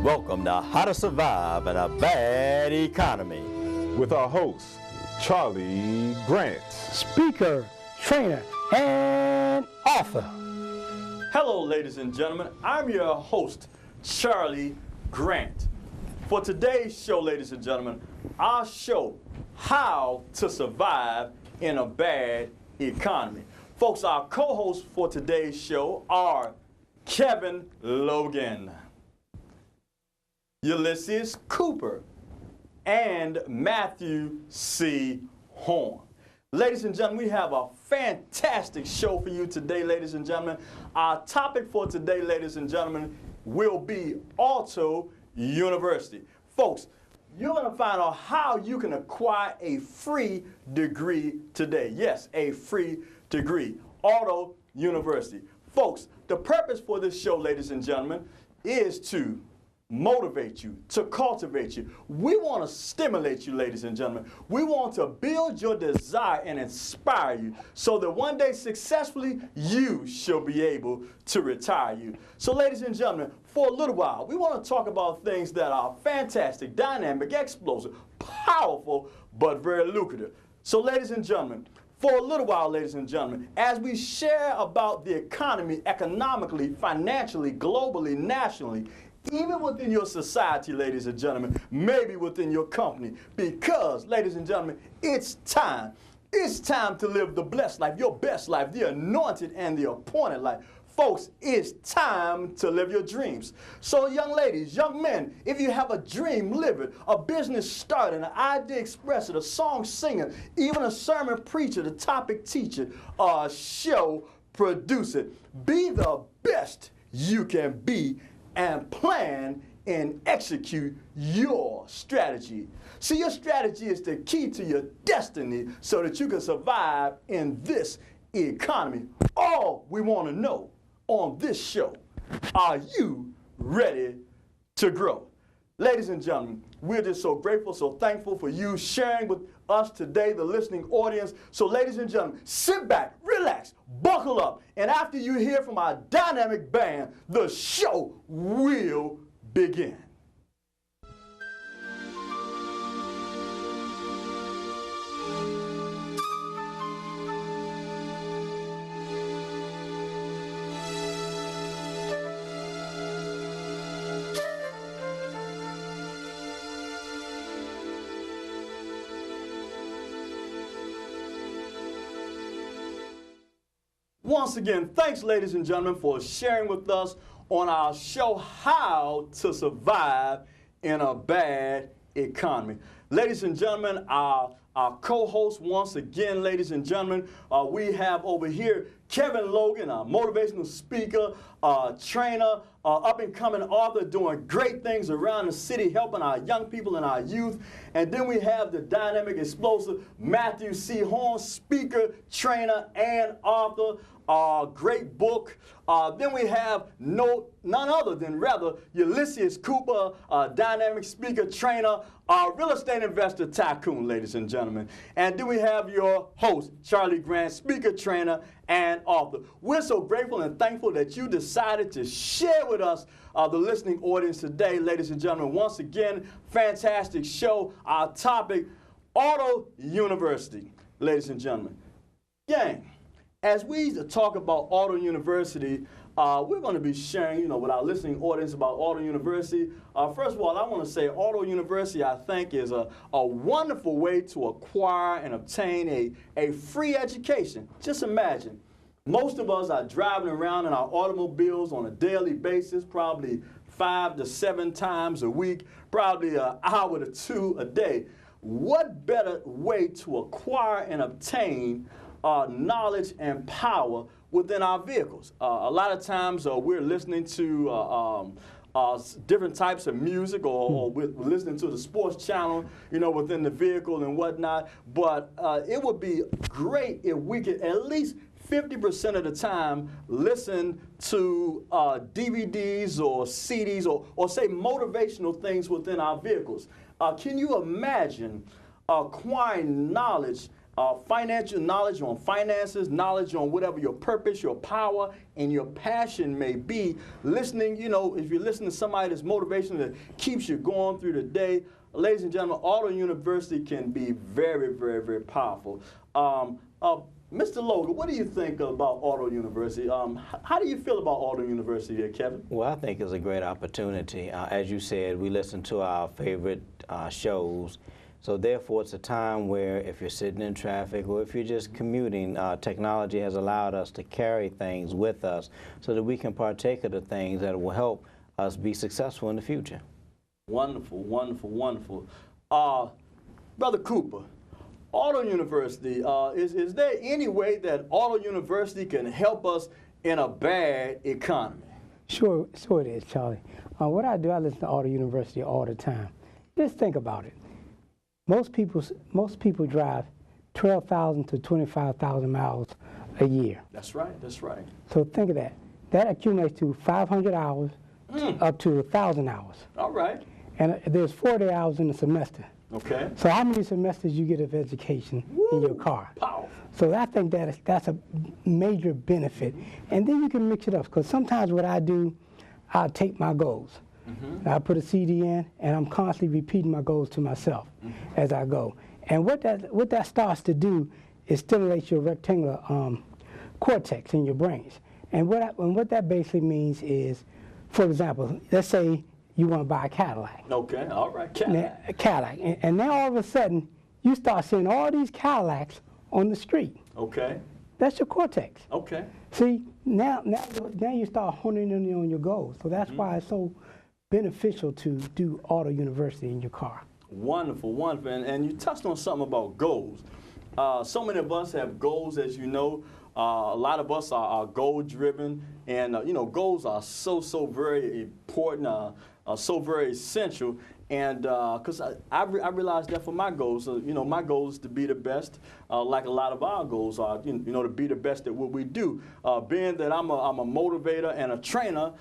Welcome to How to Survive in a Bad Economy with our host, Charlie Grant. Speaker, trainer, and author. Hello, ladies and gentlemen. I'm your host, Charlie Grant. For today's show, ladies and gentlemen, I'll show how to survive in a bad economy. Folks, our co-hosts for today's show are Kevin Logan, Ulysses Cooper, and Matthew C. Horn. Ladies and gentlemen, we have a fantastic show for you today, ladies and gentlemen. Our topic for today, ladies and gentlemen, will be Auto University. Folks, you're going to find out how you can acquire a free degree today. Yes, a free degree. Auto University. Folks, the purpose for this show, ladies and gentlemen, is to motivate you, to cultivate you. We want to stimulate you, ladies and gentlemen. We want to build your desire and inspire you so that one day successfully you shall be able to retire you. So, ladies and gentlemen, for a little while, we want to talk about things that are fantastic, dynamic, explosive, powerful, but very lucrative. So, ladies and gentlemen, for a little while, ladies and gentlemen, as we share about the economy economically, financially, globally, nationally, even within your society, ladies and gentlemen, maybe within your company, because, ladies and gentlemen, it's time. It's time to live the blessed life, your best life, the anointed and the appointed life. Folks, it's time to live your dreams. So, young ladies, young men, if you have a dream, live it. A business starter, an idea expressor, a song singer, even a sermon preacher, the topic teacher, a show producer. Be the best you can be and plan and execute your strategy. See, your strategy is the key to your destiny so that you can survive in this economy. All we want to know on this show, are you ready to grow? Ladies and gentlemen, we're just so grateful, so thankful for you sharing with us today, the listening audience. So, ladies and gentlemen, sit back, relax, buckle up, and after you hear from our dynamic band, the show will begin. Once again, thanks, ladies and gentlemen, for sharing with us on our show, How to Survive in a Bad Economy. Ladies and gentlemen, our co-host, once again, ladies and gentlemen, we have over here Kevin Logan, a motivational speaker, trainer, up-and-coming author, doing great things around the city, helping our young people and our youth. And then we have the dynamic, explosive Matthew C. Horn, speaker, trainer, and author. Great book. Then we have none other than rather Ulysses Cooper, dynamic speaker, trainer, real estate investor tycoon, ladies and gentlemen. And then we have your host, Charlie Grant, speaker, trainer, and author. We're so grateful and thankful that you decided to share with us the listening audience today, ladies and gentlemen. Once again, fantastic show. Our topic, Auto University, ladies and gentlemen. Gang, as we talk about Auto University, we're going to be sharing, with our listening audience about Auto University. First of all, I want to say Auto University, I think, is a wonderful way to acquire and obtain a free education. Just imagine, most of us are driving around in our automobiles on a daily basis, probably 5 to 7 times a week, probably an hour to 2 a day. What better way to acquire and obtain knowledge and power within our vehicles? A lot of times we're listening to different types of music, or we're listening to the sports channel, within the vehicle and whatnot. But it would be great if we could at least 50% of the time listen to DVDs or CDs or say motivational things within our vehicles. Can you imagine acquiring knowledge financial knowledge on finances, knowledge on whatever your purpose, your power, and your passion may be. Listening, you know, if you're listening to somebody that's motivational, that keeps you going through the day, ladies and gentlemen, Auto University can be very, very, very powerful. Mr. Logan, what do you think about Auto University? How do you feel about Auto University here, Kevin? Well, I think it's a great opportunity. As you said, we listen to our favorite shows. So therefore, it's a time where if you're sitting in traffic or if you're just commuting, technology has allowed us to carry things with us so that we can partake of the things that will help us be successful in the future. Wonderful, wonderful, wonderful. Brother Cooper, Auto University, is there any way that Auto University can help us in a bad economy? Sure it is, Charlie. What I do, I listen to Auto University all the time. Just think about it. Most people drive 12,000 to 25,000 miles a year. That's right, that's right. So think of that. That accumulates to 500 hours up to 1,000 hours. All right. And there's 40 hours in the semester. Okay. So how many semesters you get of education in your car? Powerful. So I think that's a major benefit. And then you can mix it up, because sometimes what I do, I'll take my goals. I put a CD in, and I'm constantly repeating my goals to myself as I go. And what that starts to do is stimulate your rectangular cortex in your brains. And what that basically means is, for example, let's say you want to buy a Cadillac. Okay, all right, Cadillac. A Cadillac. And now all of a sudden, you start seeing all these Cadillacs on the street. Okay. That's your cortex. Okay. See, now you start honing in on your goals. So that's why it's so beneficial to do Auto University in your car. Wonderful, wonderful. And you touched on something about goals. So many of us have goals, as you know. A lot of us are goal-driven, and you know, goals are so very important, so very essential. And because I realized that for my goals, you know, my goal is to be the best, like a lot of our goals are, you know, to be the best at what we do. Being that I'm a motivator and a trainer,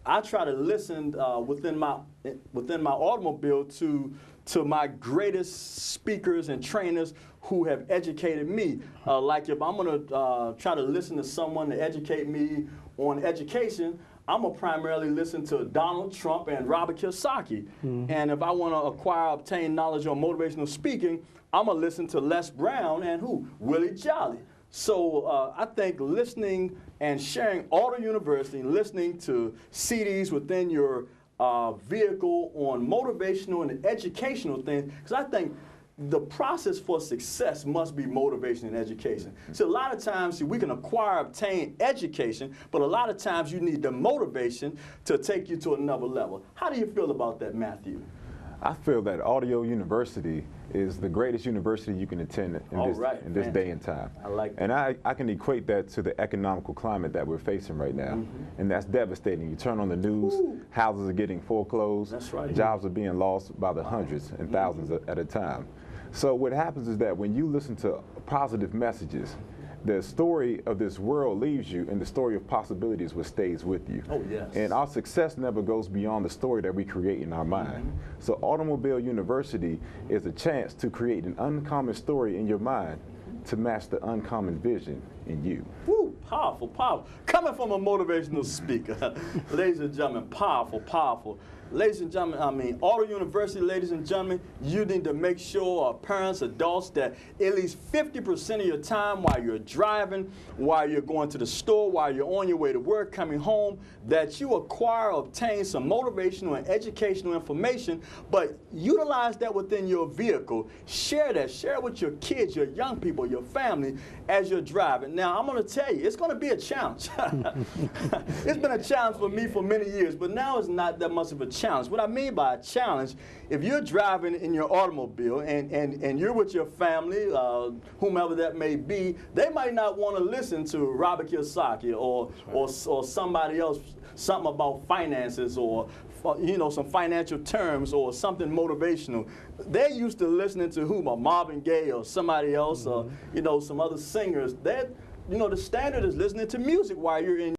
I try to listen within my automobile to my greatest speakers and trainers who have educated me. Like if I'm gonna try to listen to someone to educate me on education, I'm gonna primarily listen to Donald Trump and Robert Kiyosaki. And if I wanna obtain knowledge on motivational speaking, I'm gonna listen to Les Brown and who? Willie Jolly. So I think listening and sharing Auto University, listening to CDs within your vehicle on motivational and educational things, because I think the process for success must be motivation and education. So a lot of times we can obtain education, but a lot of times you need the motivation to take you to another level. How do you feel about that, Matthew? I feel that Audio University is the greatest university you can attend in this day and time. I like that. And I can equate that to the economical climate that we're facing right now. And that's devastating. You turn on the news, houses are getting foreclosed, That's right. jobs are being lost by the hundreds and thousands at a time. So what happens is that when you listen to positive messages, the story of this world leaves you, and the story of possibilities what stays with you. Oh, yes. And our success never goes beyond the story that we create in our mind. So Automobile University is a chance to create an uncommon story in your mind to match the uncommon vision in you. Woo, powerful, powerful. Coming from a motivational speaker, ladies and gentlemen, powerful, powerful. Ladies and gentlemen, Auto University, ladies and gentlemen, you need to make sure, parents, adults, that at least 50% of your time while you're driving, while you're going to the store, while you're on your way to work, coming home, that you obtain some motivational and educational information, but utilize that within your vehicle. Share that. Share it with your kids, your young people, your family as you're driving. Now, I'm going to tell you, it's going to be a challenge. It's been a challenge for me for many years, but now it's not that much of a challenge. What I mean by a challenge, if you're driving in your automobile and you're with your family, whomever that may be, they might not want to listen to Robert Kiyosaki or somebody else, something about finances or you know, some financial terms or something motivational. They're used to listening to who? Marvin Gaye or somebody else, or you know, some other singers. That, you know, the standard is listening to music while you're in